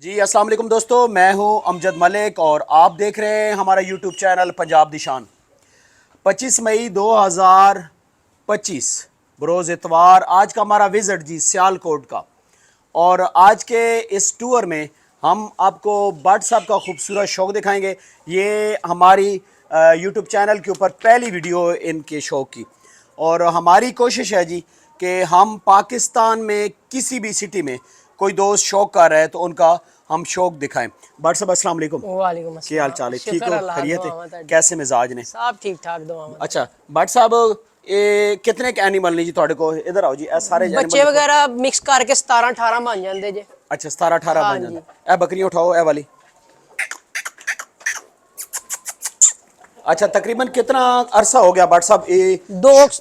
जी अस्सलाम वालेकुम दोस्तों, मैं हूं अमजद मलिक और आप देख रहे हैं हमारा यूट्यूब चैनल पंजाब दी शान। 25 मई 2025 बरोज़ इतवार आज का हमारा विज़िट जी सियालकोट का। और आज के इस टूर में हम आपको बट साहब का खूबसूरत शौक दिखाएंगे। ये हमारी यूट्यूब चैनल के ऊपर पहली वीडियो इनके शौक की, और हमारी कोशिश है जी कि हम पाकिस्तान में किसी भी सिटी में कोई दोस्त शौक कर रहे हैं तो उनका हम शौक दिखाएं। बट साहब अस्सलाम वालेकुम। वालेकुम क्या हाल चाल है? ठीक हो? खैरियत है? कैसे मिजाज ने? सब ठीक ठाक दुआ। अच्छा बट साहब, ये कितने के एनिमल ने जी ਤੁਹਾਡੇ ਕੋਲ? इधर आओ जी। ए सारे बच्चे वगैरह मिक्स करके 17-18 बन जाते जे। अच्छा 17-18 हाँ बन जी। जाते। ए बकरियां उठाओ, ए वाली। अच्छा तकरीबन कितना अरसा हो गया बट साहब ये?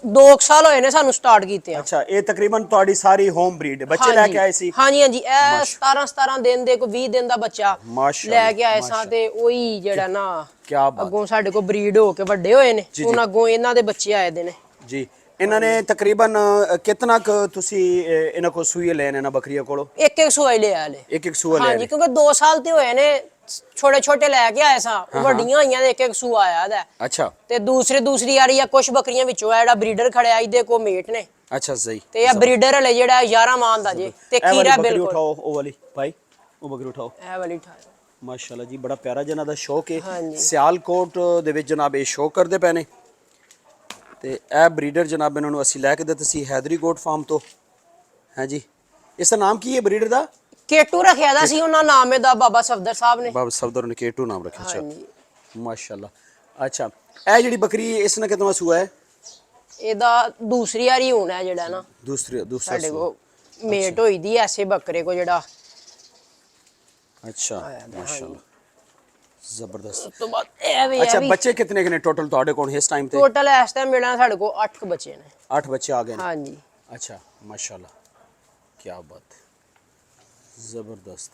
दो साल होए ने सानू स्टार्ट कीते। अच्छा ये तकरीबन ਤੁਹਾਡੀ ਸਾਰੀ ਹੋਮ ਬਰੀਡ बच्चे लेके आए सी? हाँ जी हाँ जी। ए 17 दिन दे को 20 दिन दा बच्चा लेके आए सा ते ओही जेड़ा ना क्या बात अगों साडे को ब्रीड हो के ਵੱਡੇ ਹੋਏ ਨੇ। ਹੁਣ अगों ਇਹਨਾਂ ਦੇ ਬੱਚੇ ਆਏ ਦੇ ਨੇ ਜੀ। ਇਹਨਾਂ ਨੇ ਤਕਰੀਬਨ ਕਿੰਨਾ ਕੁ ਤੁਸੀਂ ਇਹਨਾਂ ਕੋ ਸੂਏ ਲੈਣੇ ਨਾ ਬੱਕਰੀਆਂ ਕੋਲੋਂ? ਇੱਕ ਸੂਆ ਲਿਆ ਲੈ। ਇੱਕ ਸੂਆ ਲੈ। ਹਾਂ ਜੀ ਕਿਉਂਕਿ 2 ਸਾਲ ਤੇ ਹੋਏ ਨੇ, छोटे छोटे लेके आए सा ਵੱਡੀਆਂ ਆਈਆਂ ਦੇ ਇੱਕ ਸੂਆ ਆਇਆ ਦਾ। अच्छा ਤੇ ਦੂਸਰੀ ਆ ਰਹੀ ਆ ਕੁਝ ਬੱਕਰੀਆਂ ਵਿੱਚੋਂ ਆ ਜਿਹੜਾ ਬਰੀਡਰ ਖੜਿਆ ਇਹਦੇ ਕੋ ਮੇਟ ਨੇ। अच्छा सही। ਤੇ ਇਹ ਬਰੀਡਰ ਹਲੇ ਜਿਹੜਾ 11 ਮਾਹ ਦਾ ਜੇ ਤੇ ਖੀਰਾ ਬਿਲਕੁਲ। उठाओ वो वाली भाई, वो बकरी उठाओ। ਇਹ ਵਾਲੀ ਠਾ माशाल्लाह जी बड़ा प्यारा जना दा शौक है। हाँ जी। सियालकोट दे विच जनाब ये शौक करते पे ने ते ए ब्रीडर जनाब इन्होंने असी लैके दित्ते सी हैदरी गोट फार्म तो है जी। इसका नाम की है ब्रीडर दा? केटू रखिया दा सी ਉਹਨਾਂ ਨਾਮ ਇਹਦਾ ਬਾਬਾ ਸਫਦਰ ਸਾਹਿਬ ਨੇ। बाबा सफदर ने केटू नाम रखा। हाँ जी। माशाल्लाह। अच्छा ए जेडी बकरी इसने कितना सुआ है? ਇਹਦਾ ਦੂਸਰੀ ਵਾਰੀ ਹੋਣਾ ਹੈ ਜਿਹੜਾ ਨਾ दूसरा ਸਾਡੇ ਕੋ ਮੇਟ ਹੋਈ ਦੀ ਐਸੇ ਬੱਕਰੇ ਕੋ ਜਿਹੜਾ। अच्छा माशाल्लाह जबरदस्त। ਉਸ ਤੋਂ ਬਾਅਦ ਇਹ ਵੀ अच्छा बच्चे कितने ने टोटल ਤੁਹਾਡੇ ਕੋਲ ਇਸ ਟਾਈਮ ਤੇ? ਟੋਟਲ ਇਸ ਟਾਈਮ ਮੇਰਾ ਸਾਡੇ ਕੋ 8 ਬੱਚੇ ਨੇ। 8 बच्चे आ गए हाँ जी। अच्छा माशाल्लाह क्या बात है, ਜ਼ਬਰਦਸਤ।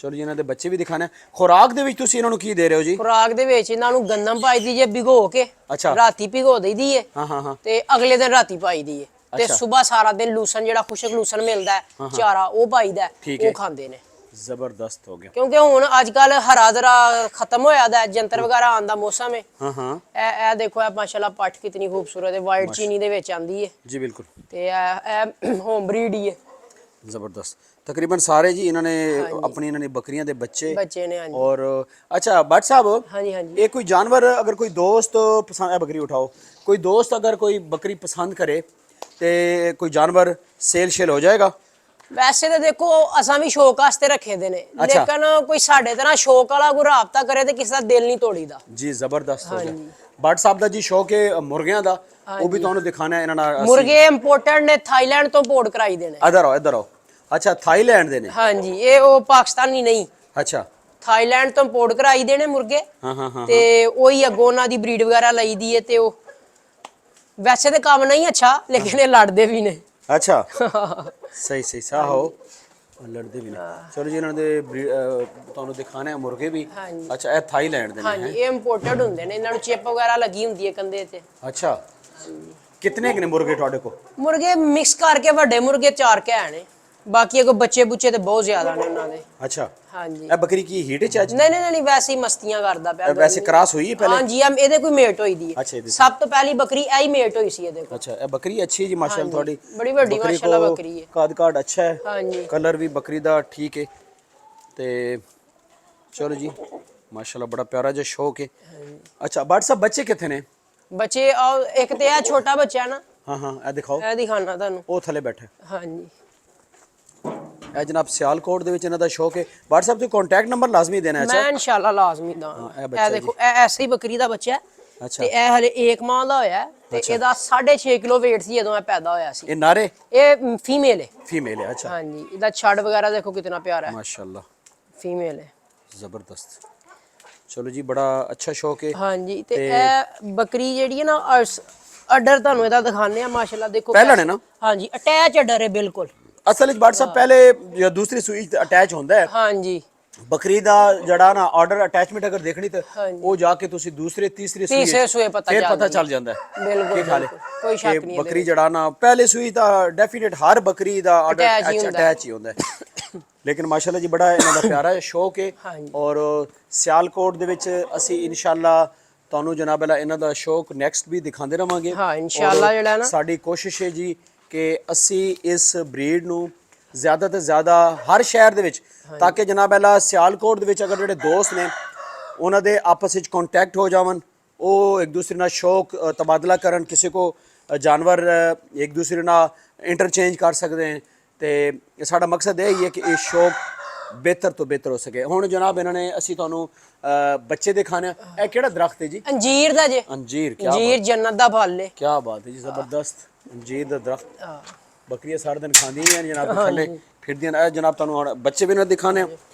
ਚਲੋ ਜੀ ਇਹਨਾਂ ਦੇ ਬੱਚੇ ਵੀ ਦਿਖਾਣਾ। ਖੁਰਾਕ ਦੇ ਵਿੱਚ ਤੁਸੀਂ ਇਹਨਾਂ ਨੂੰ ਕੀ ਦੇ ਰਹੇ ਹੋ ਜੀ? ਖੁਰਾਕ ਦੇ ਵਿੱਚ ਇਹਨਾਂ ਨੂੰ ਗੰਦਮ ਪਾਈ ਦੀ ਜੇ ਭਿਗੋ ਕੇ। ਅੱਛਾ। ਰਾਤੀ ਭਿਗੋ ਦਈਦੀ ਏ। ਹਾਂ ਤੇ ਅਗਲੇ ਦਿਨ ਰਾਤੀ ਪਾਈ ਦੀ ਏ ਤੇ ਸਵੇਰ ਸਾਰਾ ਦਿਨ ਲੂਸਨ ਜਿਹੜਾ ਖੁਸ਼ਕ ਲੂਸਨ ਮਿਲਦਾ ਹੈ ਚਾਰਾ ਉਹ ਪਾਈਦਾ, ਉਹ ਖਾਂਦੇ ਨੇ। ਜ਼ਬਰਦਸਤ ਹੋ ਗਿਆ। ਕਿਉਂਕਿ ਹੁਣ ਅੱਜ ਕੱਲ ਹਰਾ ਦਰਾ ਖਤਮ ਹੋਇਆ ਦਾ, ਜੰਤਰ ਵਗੈਰਾ ਆਉਣ ਦਾ ਮੌਸਮ ਹੈ। ਇਹ ਦੇਖੋ ਇਹ ਮਾਸ਼ਾਅੱਲਾ ਪੱਠ ਕਿਤਨੀ ਖੂਬਸੂਰਤ ਹੈ, ਵਾਈਟ ਚੀਨੀ ਦੇ ਵਿੱਚ ਆਂਦੀ ਹੈ ਜੀ ਬਿਲकुल। ਤੇ ਇਹ ਹੋਮ ਬਰੀਡ ਹੀ ਹੈ। ਜ਼ਬਰਦस्त। तकरीबन सारे जी इन्होंने अपनी इन्होंने बकरियां दे बच्चे ने। हाँ जी। और अच्छा भट्ट साहब, हाँ जी हाँ जी। ये कोई जानवर अगर कोई दोस्त पसंद है, बकरी उठाओ, कोई दोस्त अगर कोई बकरी पसंद करे तो कोई जानवर सेल शेल हो जाएगा? ਵੈਸੇ ਤਾਂ ਦੇਖੋ ਅਸਾਂ ਵੀ ਸ਼ੌਕ ਵਾਸਤੇ ਰੱਖੇ ਦੇ ਨੇ, ਲੇਕਿਨ ਕੋਈ ਸਾਡੇ ਤਰ੍ਹਾਂ ਸ਼ੌਕ ਵਾਲਾ ਕੋਈ ਰਾਬਤਾ ਕਰੇ ਤੇ ਕਿਸੇ ਦਾ ਦਿਲ ਨਹੀਂ ਤੋੜੀਦਾ ਜੀ। ਜ਼ਬਰਦਸਤ ਹੋ ਗਿਆ। ਭੱਟ ਸਾਹਿਬ ਦਾ ਜੀ ਸ਼ੌਕ ਹੈ ਮੁਰਗਿਆਂ ਦਾ, ਉਹ ਵੀ ਤੁਹਾਨੂੰ ਦਿਖਾਣਾ ਇਹਨਾਂ ਨਾਲ। ਮੁਰਗੇ ਇੰਪੋਰਟਡ ਨੇ, ਥਾਈਲੈਂਡ ਤੋਂ ਇੰਪੋਰਟ ਕਰਾਈ ਦੇ ਨੇ। ਇਧਰ ਆਓ। अच्छा थाईलैंड दे ने? हाँ जी। ये वो पाकिस्तानी नहीं। अच्छा थाईलैंड तो इंपोर्ट कराई दे ने मुर्गे। हाँ। ते ओही अगों उन्हां दी ब्रीड वगैरह लई दी है ते ओ वैसे ते काम नहीं अच्छा, लेकिन ये लड़दे भी ने। अच्छा सही सा हो लड़दे भी ने। चलो जी इन्हां दे ਤੁਹਾਨੂੰ ਦਿਖਾਣਾ ਹੈ ਮੁਰਗੇ ਵੀ। अच्छा ਇਹ थाईलैंड ਦੇ ਨੇ? हाँ जी। ये इंपोर्टेड ਹੁੰਦੇ ਨੇ, ਇਹਨਾਂ ਨੂੰ ਚਿਪ ਵਗੈਰਾ ਲੱਗੀ ਹੁੰਦੀ ਹੈ ਕੰਦੇ ਤੇ। अच्छा कितने ने मुर्गे ਤੁਹਾਡੇ ਕੋ? ਮੁਰਗੇ ਮਿਕਸ ਕਰਕੇ ਵੱਡੇ ਮੁਰਗੇ 4 ਕੇ ਨੇ, ਬਾਕੀ ਕੋ ਬੱਚੇ ਬੁੱਚੇ ਤੇ ਬਹੁਤ ਜ਼ਿਆਦਾ ਨੇ ਉਹਨਾਂ ਦੇ। अच्छा हाँ जी। ਇਹ ਬੱਕਰੀ ਕੀ ਹੀਟ ਚ ਅੱਜ? नहीं वैसे ही मस्तियां करदा ਪਿਆ। वैसे क्रॉस हुई है पहले? हाँ जी। हम ਇਹਦੇ ਕੋਈ ਮੇਟ ਹੋਈ ਦੀ ਹੈ। अच्छा ਸਭ ਤੋਂ ਪਹਿਲੀ ਬੱਕਰੀ ਐਹੀ ਮੇਟ ਹੋਈ ਸੀ ਇਹਦੇ ਕੋਲ। अच्छा ਇਹ ਬੱਕਰੀ ਅੱਛੀ ਹੈ ਜੀ ਮਾਸ਼ਾਅੱਲਾ ਤੁਹਾਡੀ। ਬੜੀ ਵੱਡੀ ਮਾਸ਼ਾਅੱਲਾ ਬੱਕਰੀ ਹੈ। ਕਾਦ ਕਾਡ ਅੱਛਾ ਹੈ। हाँ जी। ਕਲਰ ਵੀ ਬੱਕਰੀ ਦਾ ਠੀਕ ਹੈ ਤੇ ਚਲੋ ਜੀ ਮਾਸ਼ਾਅੱਲਾ ਬੜਾ ਪਿਆਰਾ ਜਿਹਾ ਸ਼ੌਕ ਹੈ। अच्छा भट्ट साहब बच्चे कितने ने? ਬੱਚੇ ਔਰ ਇੱਕ ਤੇ ਇਹ ਛੋਟਾ ਬੱਚਾ ਹੈ ਨਾ। हाँ ਇਹ ਦਿਖਾਓ। ਇਹ ਦਿਖਾਣਾ ਤੁਹਾਨੂੰ। ਉਹ ਥੱਲੇ ਬੈਠਾ। ਹਾਂ ਜੀ। ਇਹ ਜਨਾਬ ਸਿਆਲਕੋਟ ਦੇ ਵਿੱਚ ਇਹਨਾਂ ਦਾ ਸ਼ੌਕ ਹੈ। ਭੱਟ ਸਾਹਿਬ ਤੁਸੀਂ ਕੰਟੈਕਟ ਨੰਬਰ ਲਾਜ਼ਮੀ ਦੇਣਾ ਹੈ। ਮੈਂ ਇਨਸ਼ਾਅੱਲਾ ਲਾਜ਼ਮੀ ਦਾਂ। ਇਹ ਦੇਖੋ ਇਹ ਐਸੀ ਬੱਕਰੀ ਦਾ ਬੱਚਾ ਹੈ। ਅੱਛਾ। ਤੇ ਇਹ ਹਲੇ 1 ਮਾਹ ਦਾ ਹੋਇਆ ਤੇ ਇਹਦਾ 6.5 ਕਿਲੋ weight ਸੀ ਜਦੋਂ ਇਹ ਪੈਦਾ ਹੋਇਆ ਸੀ। ਇਹ ਨਾਰੇ? ਇਹ ਫੀਮੇਲ ਹੈ। फीमेल है। अच्छा हाँ जी। ਇਹਦਾ ਛੱਡ ਵਗੈਰਾ ਦੇਖੋ ਕਿੰਨਾ ਪਿਆਰਾ ਹੈ। माशाल्लाह फीमेल है। जबरदस्त। चलो जी बड़ा अच्छा शौक है। हाँ जी। ਤੇ ਇਹ ਬੱਕਰੀ ਜਿਹੜੀ ਹੈ ਨਾ ਅਡਰ ਤੁਹਾਨੂੰ ਇਹਦਾ ਦਿਖਾਣੇ ਆ ਮਾਸ਼ਾਅੱਲਾ ਦੇਖੋ ਪਹਿਲਾਂ ਨੇ ਨਾ? हाँ जी। ਅਟੈਚ ਅਡਰ ਹੈ ਬਿਲਕੁਲ। ਅਸਲ ਵਿੱਚ ਭੱਟ ਸਾਹਿਬ ਪਹਿਲੇ ਜਾਂ ਦੂਸਰੀ ਸੂਈ ਅਟੈਚ ਹੁੰਦਾ ਹੈ। हाँ जी। ਬੱਕਰੀ ਦਾ ਜਿਹੜਾ ਨਾ ਆਰਡਰ ਅਟੈਚਮੈਂਟ ਅਗਰ ਦੇਖਣੀ ਤਾਂ ਉਹ ਜਾ ਕੇ ਤੁਸੀਂ ਦੂਸਰੇ ਤੀਸਰੇ ਸੂਏ ਪਤਾ ਚੱਲ ਜਾਂਦਾ ਹੈ। ਬਿਲਕੁਲ ਕੋਈ ਸ਼ੱਕ ਨਹੀਂ। ਬੱਕਰੀ ਜਿਹੜਾ ਨਾ ਪਹਿਲੇ ਸੂਈ ਤਾਂ ਡੈਫੀਨਿਟ ਹਰ ਬੱਕਰੀ ਦਾ ਆਰਡਰ ਅਟੈਚ ਹੀ ਹੁੰਦਾ ਹੈ। ਲੇਕਿਨ ਮਾਸ਼ਾਅੱਲਾ ਜੀ ਬੜਾ ਇਹਨਾਂ ਦਾ ਪਿਆਰਾ ਸ਼ੌਕ ਹੈ ਹਾਂਜੀ। ਔਰ ਸਿਆਲਕੋਟ ਦੇ ਵਿੱਚ ਅਸੀਂ ਇਨਸ਼ਾਅੱਲਾ ਤੁਹਾਨੂੰ ਜਨਾਬ ਅੱਲਾ ਇਹਨਾਂ ਦਾ ਸ਼ੌਕ ਨੈਕਸਟ ਵੀ ਦਿਖਾਉਂਦੇ ਰਵਾਂਗੇ। ਹਾਂ, ਇਨਸ਼ਾਅੱਲਾ ਔਰ ਜਿਹੜਾ ਨਾ ਸਾਡੀ ਕੋਸ਼ਿਸ਼ ਹੈ ਜੀ ਕਿ ਅਸੀਂ ਇਸ ਬਰੀਡ ਨੂੰ ਜ਼ਿਆਦਾ ਤੋਂ ਜ਼ਿਆਦਾ ਹਰ ਸ਼ਹਿਰ ਦੇ ਵਿੱਚ, ਤਾਂ ਕਿ ਜਨਾਬ ਅੱਲਾ ਸਿਆਲਕੋਟ ਦੇ ਵਿੱਚ ਅਗਰ ਜਿਹੜੇ ਦੋਸਤ ਨੇ ਉਹਨਾਂ ਦੇ ਆਪਸ ਵਿੱਚ ਕੰਟੈਕਟ ਹੋ ਜਾਵਨ, ਉਹ ਇੱਕ ਦੂਸਰੇ ਨਾਲ ਸ਼ੌਕ ਤਬਾਦਲਾ ਕਰਨ, ਕਿਸੇ ਕੋ ਜਾਨਵਰ ਇੱਕ ਦੂਸਰੇ ਨਾਲ ਇੰਟਰਚੇਂਜ ਕਰ ਸਕਦੇ ਹਨ। ਤੇ ਸਾਡਾ ਮਕਸਦ ਇਹ ਹੀ ਹੈ ਕਿ ਇਹ ਸ਼ੌਕ ਬਿਹਤਰ ਤੋਂ ਬਿਹਤਰ ਹੋ ਸਕੇ। ਹੁਣ ਜਨਾਬ ਇਹਨਾਂ ਨੇ ਅਸੀਂ ਤੁਹਾਨੂੰ ਬੱਚੇ ਦਿਖਾਣੇ। ਇਹ ਕਿਹੜਾ ਦਰਖਤ ਹੈ ਜੀ? ਅੰਜੀਰ ਦਾ ਜੇ। ਅੰਜੀਰ। ਕੀ ਅੰਜੀਰ ਜੰਨਤ ਦਾ ਫਲ ਹੈ। ਕੀ ਬਾਤ ਹੈ ਜੀ, ਜ਼ਬਰਦਸਤ ਅੰਜੀਰ ਦਾ ਦਰਖਤ। ਬੱਕਰੀਆਂ ਸਾਰਾ ਦਿਨ ਖਾਂਦੀਆਂ ਨੇ ਜਨਾਬ, ਥੱਲੇ ਫਿਰਦੀਆਂ ਨੇ। ਇਹ ਜਨਾਬ ਤੁਹਾਨੂੰ ਹੁਣ ਬੱਚੇ ਵੀ ਇਹਨਾਂ ਦਿਖਾਣੇ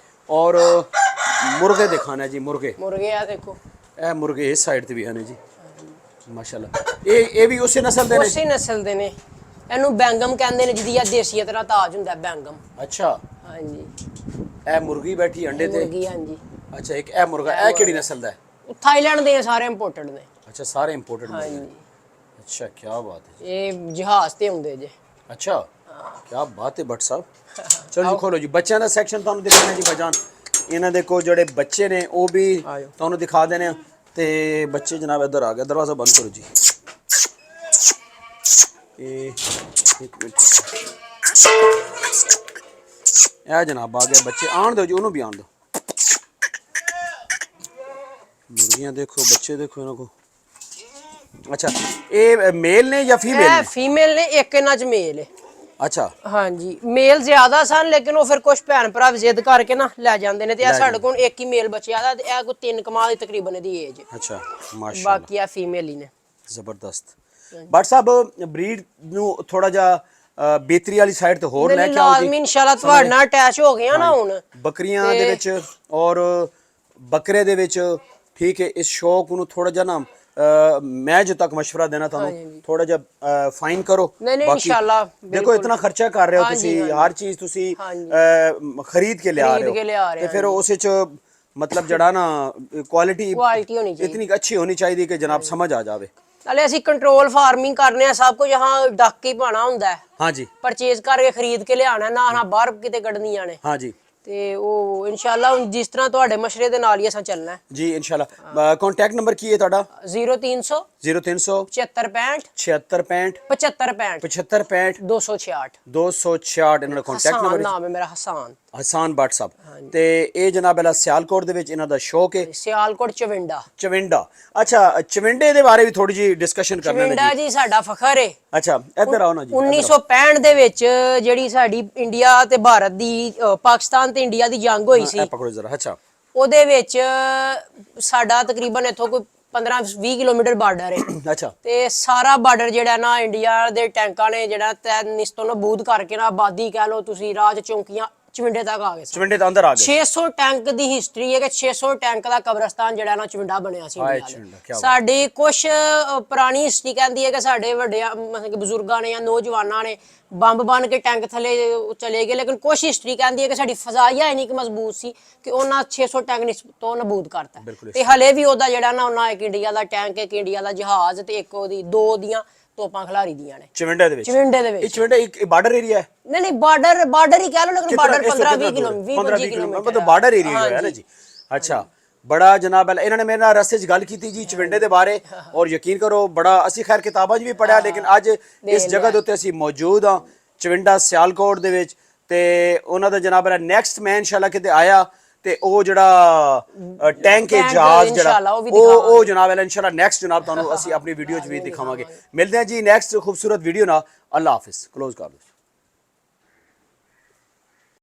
ਔਰ ਮੁਰਗੇ ਦਿਖਾਣੇ ਜੀ। ਮੁਰਗੇ ਆ ਦੇਖੋ, ਇਹ ਮੁਰਗੇ ਇਸ ਸਾਈਡ ਤੇ ਵੀ ਹਨ ਜੀ ਮਾਸ਼ਾਅੱਲਾ। ਇਹ ਵੀ ਉਸੇ ਨਸਲ ਦੇ ਨੇ? ਉਸੇ ਨਸਲ ਦੇ ਨੇ। ਇਹਨੂੰ ਬੈਂਗਮ ਕਹਿੰਦੇ ਨੇ, ਜਿਹਦੀ ਆ ਦੇਸੀਅਤ ਨਾਲ ਤਾਜ ਹੁੰਦਾ ਬੈਂਗਮ। ਅੱਛਾ। ਹਾਂਜੀ। ਇਹ ਮੁਰਗੀ ਬੈਠੀ ਅੰਡੇ ਤੇ? ਮੁਰਗੀ, ਹਾਂਜੀ। ਅੱਛਾ, ਇੱਕ ਇਹ ਮੁਰਗਾ, ਇਹ ਕਿਹੜੀ ਨਸਲ ਦਾ ਹੈ? ਥਾਈਲੈਂਡ ਦੇ ਸਾਰੇ ਇੰਪੋਰਟਡ ਨੇ। ਅੱਛਾ, ਸਾਰੇ ਇੰਪੋਰਟਡ ਨੇ। ਹਾਂਜੀ। ਅੱਛਾ, ਕੀ ਬਾਤ ਹੈ। ਇਹ ਜਹਾਜ਼ ਤੇ ਹੁੰਦੇ ਜੇ। ਅੱਛਾ, ਕੀ ਬਾਤ ਹੈ ਭੱਟ ਸਾਹਿਬ। ਚਲੋ ਜੀ ਖੋਲੋ ਜੀ ਬੱਚਿਆਂ ਦਾ ਸੈਕਸ਼ਨ ਤੁਹਾਨੂੰ ਦਿਖਾਣਾ ਜੀ ਭਾਜਾਨ। ਇਹਨਾਂ ਦੇ ਕੋਲ ਜਿਹੜੇ ਬੱਚੇ ਨੇ ਉਹ ਵੀ ਤੁਹਾਨੂੰ ਦਿਖਾ ਦੇਣੇ ਆ। ਤੇ ਬੱਚੇ ਜਨਾਬ ਇੱਧਰ ਆ ਗਏ, ਦਰਵਾਜ਼ਾ ਬੰਦ ਕਰੋ ਜੀ। ਇੱਕ ਮਿੰਟ, ਇਹ ਜਨਾਬ ਆ ਗਏ ਬੱਚੇ। ਆਣ ਦਿਓ ਜੀ, ਉਹਨੂੰ ਵੀ ਆਣ ਦਿਓ। ਮੁਰਗੀਆਂ ਦੇਖੋ, ਬੱਚੇ ਦੇਖੋ ਇਹਨਾਂ ਕੋ। ਅੱਛਾ, ਇਹ ਮੇਲ ਨੇ ਜਾਂ ਫੀਮੇਲ ਨੇ? ਇਹ ਫੀਮੇਲ ਨੇ, ਇੱਕ ਇਹਨਾਂ ਚ ਮੇਲ ਹੈ। ਅੱਛਾ। ਹਾਂਜੀ, ਮੇਲ ਜ਼ਿਆਦਾ ਸਨ, ਲੇਕਿਨ ਉਹ ਫਿਰ ਕੁਝ ਭੈਣ ਭਰਾ ਜ਼ਿੱਦ ਕਰਕੇ ਨਾ ਲੈ ਜਾਂਦੇ ਨੇ। ਤੇ ਇਹ ਸਾਡੇ ਕੋਲ ਇੱਕ ਹੀ ਮੇਲ ਬਚਿਆ ਦਾ, ਤੇ ਇਹ ਕੋਈ 3 ਕਮਾਲ ਦੀ ਤਕਰੀਬਨ ਇਹਦੀ ਏਜ ਹੈ। ਅੱਛਾ, ਮਾਸ਼ਾਅੱਲਾ। ਬਾਕੀ ਆ ਫੀਮੇਲ ਹੀ ਨੇ। ਜ਼ਬਰਦਸਤ। ਭੱਟ ਸਾਹਿਬ ਬਰੀਡ ਨੂੰ ਥੋੜਾ ਜਿਹਾ ਬੇਤਰੀ ਵਾਲੀ ਸਾਈਡ ਤੇ ਹੋਰ ਲੈ ਕੇ ਆਓ ਜੀ। ਲਾਜ਼ਮੀ ਇਨਸ਼ਾਅੱਲਾ ਤੁਹਾਡੇ ਨਾਲ ਅਟੈਚ ਹੋ ਗਿਆ ਨਾ ਹੁਣ ਬੱਕਰੀਆਂ ਦੇ ਵਿੱਚ ਔਰ ਬੱਕਰੇ ਦੇ ਵਿੱਚ। ਠੀਕ ਹੈ, ਇਸ ਸ਼ੌਕ ਨੂੰ ਥੋੜਾ ਜਿਹਾ ਨਾ ਮੈਂ ਜੋ ਤੱਕ ਮਸ਼ਵਰਾ ਦੇਣਾ ਤੁਹਾਨੂੰ, ਥੋੜਾ ਜਿਹਾ ਫਾਈਨ ਕਰੋ। ਨਹੀਂ ਇਨਸ਼ਾਅੱਲਾ। ਦੇਖੋ ਇਤਨਾ ਖਰਚਾ ਕਰ ਰਹੇ ਹੋ ਤੁਸੀਂ, ਹਰ ਚੀਜ਼ ਤੁਸੀਂ ਖਰੀਦ ਕੇ ਲਿਆ ਰਹੇ ਹੋ, ਤੇ ਫਿਰ ਉਸ ਵਿੱਚ ਮਤਲਬ ਜਿਹੜਾ ਨਾ ਕੁਆਲਿਟੀ ਹੋਣੀ ਚਾਹੀਦੀ, ਇਤਨੀ ਅੱਛੀ ਹੋਣੀ ਚਾਹੀਦੀ ਕਿ ਜਨਾਬ ਸਮਝ ਆ ਜਾਵੇ। ਨਾਲੇ ਅਸੀਂ ਕੰਟਰੋਲ ਫਾਰਮਿੰਗ ਕਰਨੇ ਆ, ਸਭ ਕੁਝ ਹਾਂ ਡੱਕ ਕੇ ਪਾਣਾ ਹੁੰਦਾ ਹੈ। ਹਾਂਜੀ। ਪਰਚੇਜ਼ ਕਰਕੇ ਖਰੀਦ ਕੇ ਲਿਆਣਾ, ਨਾ ਬਾਹਰ ਕਿਤੇ ਕੱਢਣੀਆਂ ਨੇ। ਹਾਂਜੀ। ਤੇ ਉਹ ਇਨਸ਼ਾਅੱਲਾ ਜਿਸ ਤਰ੍ਹਾਂ ਤੁਹਾਡੇ ਮਸ਼ਰੇ ਦੇ ਨਾਲ ਹੀ ਅਸਾਂ ਚੱਲਣਾ ਹੈ ਜੀ ਇਨਸ਼ਾਅੱਲਾ। ਕੰਟੈਕਟ ਨੰਬਰ ਕੀ ਹੈ ਤੁਹਾਡਾ? 0300 0300 7565 7665 7565 7565 266 266 ਇਹਨਾਂ ਦਾ ਕੰਟੈਕਟ ਹਸਾਨ ਨੰਬਰ। ਨਾਮ ਹੈ ਮੇਰਾ, ਹਸਾਨ ਭੱਟ ਸਾਹਿਬ। ਤੇ ਇਹ ਜਨਾਬ ਅੱਲਾ ਸਿਆਲਕੋਟ ਦੇ ਵਿੱਚ ਇਹਨਾਂ ਦਾ ਸ਼ੌਕ ਹੈ। ਸਿਆਲਕੋਟ ਚਵਿੰਡਾ। ਚਵਿੰਡਾ। ਅੱਛਾ, ਚਵਿੰਡੇ ਦੇ ਬਾਰੇ ਵੀ ਥੋੜੀ ਜੀ ਡਿਸਕਸ਼ਨ ਕਰਨਾ ਹੈ ਚਵਿੰਡਾ ਜੀ ਸਾਡਾ ਫਖਰ ਹੈ। ਅੱਛਾ, ਇੱਧਰ ਆਓ ਨਾ ਜੀ। 1965 ਦੇ ਵਿੱਚ ਜਿਹੜੀ ਸਾਡੀ ਇੰਡੀਆ ਤੇ ਭਾਰਤ ਦੀ ਪਾਕਿਸਤਾਨ ਤੇ ਇੰਡੀਆ ਦੀ ਜੰਗ ਹੋਈ ਸੀ, ਪਕੜੋ ਜ਼ਰਾ। ਅੱਛਾ। ਉਹਦੇ ਵਿੱਚ ਸਾਡਾ ਤਕਰੀਬਨ ਇੱਥੋਂ ਕੋਈ 15-20 ਕਿਲੋਮੀਟਰ ਬਾਰਡਰ ਹੈ। ਅੱਛਾ। ਤੇ ਸਾਰਾ ਬਾਰਡਰ ਜਿਹੜਾ ਨਾ ਇੰਡੀਆ ਦੇ ਟੈਂਕਾਂ ਨੇ ਜਿਹੜਾ ਨਿਸਤੋਂ ਨਬੂਦ ਕਰਕੇ ਨਾ, ਆਬਾਦੀ ਕਹਿ ਲਓ ਤੁਸੀਂ, ਰਾਜ ਚੌਂਕੀਆਂ ਚਵਿੰਡੇ ਤੱਕ ਆ ਗਏ। ਚਵਿੰਡੇ ਦੇ ਅੰਦਰ ਆ ਗਏ। 600 ਟੈਂਕ ਦੀ ਹਿਸਟਰੀ ਹੈ ਕਿ 600 ਟੈਂਕ ਦਾ ਕਬਰਸਤਾਨ ਜਿਹੜਾ ਨਾ ਚਵਿੰਡਾ ਬਣਿਆ ਸੀ ਇੰਡੀਆ ਦਾ। ਸਾਡੀ ਕੁਝ ਪੁਰਾਣੀ ਹਿਸਟਰੀ ਕਹਿੰਦੀ ਹੈ ਕਿ ਸਾਡੇ ਵੱਡਿਆਂ ਮਤਲਬ ਕਿ ਬਜ਼ੁਰਗਾਂ ਨੇ ਜਾਂ ਨੌਜਵਾਨਾਂ ਨੇ ਬੰਬ ਬਣ ਕੇ ਟੈਂਕ ਥੱਲੇ ਚਲੇ ਗਏ, ਲੇਕਿਨ ਕੁਝ ਹਿਸਟਰੀ ਕਹਿੰਦੀ ਹੈ ਕਿ ਸਾਡੀ ਫਜ਼ਾਈਆ ਇੰਨੀ ਕਿ ਮਜ਼ਬੂਤ ਸੀ ਕਿ ਉਹਨਾਂ 600 ਟੈਂਕ ਤੋਂ ਨਬੂਦ ਕਰਤਾ। ਤੇ ਹਲੇ ਵੀ ਉਹਦਾ ਜਿਹੜਾ ਨਾ ਉਹਨਾਂ ਇੱਕ ਇੰਡੀਆ ਦਾ ਟੈਂਕ, ਇੱਕ ਇੰਡੀਆ ਦਾ ਜਹਾਜ਼ ਤੇ ਇੱਕ ਉਹਦੀ 2 ਦੀਆਂ ਤੋਪਾਂ ਖਿਲਾਰੀ ਦੀਆਂ ਨੇ ਚਵਿੰਡੇ ਦੇ ਵਿੱਚ। ਇਹ ਚਵਿੰਡਾ ਇੱਕ ਬਾਰਡਰ ਏਰੀਆ ਹੈ? ਨਹੀਂ ਬਾਰਡਰ ਹੀ ਕਹਿ ਲਓ, ਲੇਕਿਨ ਬਾਰਡਰ 15-20 ਕਿਲੋਮੀਟਰ ਮਤਲਬ ਬਾਰਡਰ ਏਰੀਆ ਹੈ ਨਾ ਜੀ। ਅੱਛਾ, ਬੜਾ ਜਨਾਬ ਇਹਨਾਂ ਨੇ ਮੇਰੇ ਨਾਲ ਰਸਤੇ 'ਚ ਗੱਲ ਕੀਤੀ ਜੀ ਚਵਿੰਡੇ ਦੇ ਬਾਰੇ, ਔਰ ਯਕੀਨ ਕਰੋ ਬੜਾ ਅਸੀਂ ਖੈਰ ਕਿਤਾਬਾਂ 'ਚ ਵੀ ਪੜਿਆ, ਲੇਕਿਨ ਅੱਜ ਇਸ ਜਗ੍ਹਾ ਦੇ ਉੱਤੇ ਅਸੀਂ ਮੌਜੂਦ ਹਾਂ ਚਵਿੰਡਾ ਸਿਆਲਕੋਟ ਦੇ ਵਿੱਚ। ਤੇ ਉਹਨਾਂ ਦਾ ਜਨਾਬ ਨੈਕਸਟ ਮੈਂ ਇਨਸ਼ਾਅੱਲਾ ਕਿਤੇ ਆਇਆ ਤੇ ਉਹ ਜਿਹੜਾ ਟੈਂਕ ਹੈ ਜਹਾਜ਼ ਜਿਹੜਾ ਉਹ ਜਨਾਬ ਇਨਸ਼ਾਅੱਲਾ ਨੈਕਸਟ ਜਨਾਬ ਤੁਹਾਨੂੰ ਅਸੀਂ ਆਪਣੀ ਵੀਡੀਓ 'ਚ ਵੀ ਦਿਖਾਵਾਂਗੇ। ਮਿਲਦੇ ਹਾਂ ਜੀ ਨੈਕਸਟ ਖੂਬਸੂਰਤ ਵੀਡੀਓ ਨਾਲ। ਅੱਲਾ ਹਾਫਿਜ਼। ਕਲੋਜ਼ ਕਰ ਲਓ।